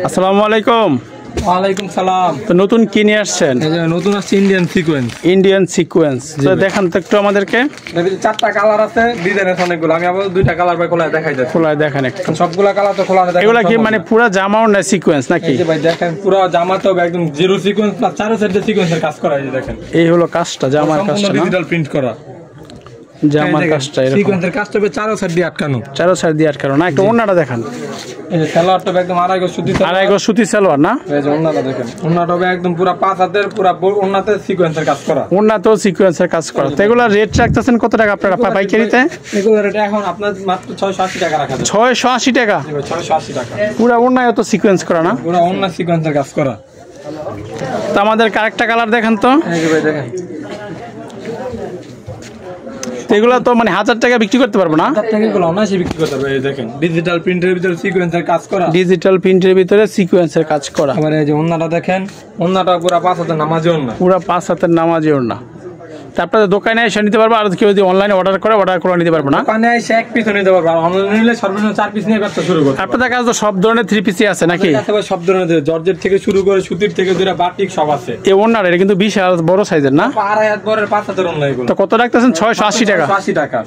আসসালামু আলাইকুম। ওয়ালাইকুম সালাম। তো নতুন কি নিয়ে আসছেন? এই যে নতুন আসছে ইন্ডিয়ান সিকোয়েন্স। ইন্ডিয়ান সিকোয়েন্স, তো দেখান তো একটু আমাদেরকে। চারটা কালার আছে, ডিজাইন আছে অনেকগুলো। আমি আবার দুইটা কালার ভাই খোলা দেখাই যাচ্ছি। খোলা দেখেন একটু। সবগুলা কালার তো খোলা দেখাই। এগুলা কি মানে পুরো জামাও না সিকোয়েন্স নাকি? এই যে ভাই দেখেন পুরো জামাতেও একদম জিরো সিকোয়েন্স প্লাস চারো সাইডে সিকোয়েন্সের কাজ করা। এই যে দেখেন এই হলো কাজটা, জামার কাজটা না, ডিজিটাল প্রিন্ট করা জামার কাজটা এরকম। সিকোয়েন্সের কাজটা হবে চারো সাইড দিয়ে আটকানো, চারো সাইড দিয়ে আটকানো না। একটু ওন্নাটা দেখান। এই যে সালোয়ারটা একদম আড়াই গজ সুতি, আড়াই গজ সুতি সালোয়ার না? এই যে ওন্নাটা দেখেন, ওন্নাটা একদম পুরো 5 হাতের পুরো ওন্নাতে সিকোয়েন্সের কাজ করা। ওন্নাতেও সিকোয়েন্সের কাজ করা। তো এগুলা রেট রাখতেছেন কত টাকা আপনারা পাইকারিতে? এগুলোর রেট এখন আপনার মাত্র 680 টাকা রাখা যাবে। 680 টাকা? 680 টাকা। পুরো ওন্নায় তো সিকোয়েন্স করা না? পুরো ওন্না সিকোয়েন্সের কাজ করা। তো আমাদের আরেকটা কালার দেখান তো। এই যে ভাই দেখেন, এগুলো তো মানে 1000 টাকা বিক্রি করতে পারবো না? 1000 টাকা গুলো অনায়াসে বিক্রি করতে পারবে। এই দেখেন ডিজিটাল প্রিন্টের ভিতরে সিকোয়েন্সের কাজ করা, ডিজিটাল প্রিন্টের ভিতরে সিকোয়েন্সের কাজ করা। আবার এই যে ওন্নাটা দেখেন, ওন্নাটা পুরো 5 হাতের নামাজি ওন্না, পুরো 5 হাতের নামাজি ওড়না। তারপরে দোকানে এসে নিতে পারবো, আর কেউ যদি অনলাইনে অর্ডার করে নিতে পারবো না? দোকানে এসে এক পিস নিতে পারবে, আর অনলাইনে নিলে সর্বনিম্ন 4 পিস নিয়ে ব্যবসা শুরু করতে। আপনাদের কাছে তো সব ধরনের 3 পিসই আছে নাকি? সব ধরনের জর্জেট থেকে শুরু করে সুতির থেকে দুরা বাটিক সব আছে। এই ওড়নাটা এটা কিন্তু বিশাল বড় সাইজের না? আড়াই হাত বরের 5 হাতের ওন্না এগুলো। তো কত রাখতেছেন? 680 টাকা। 680 টাকা।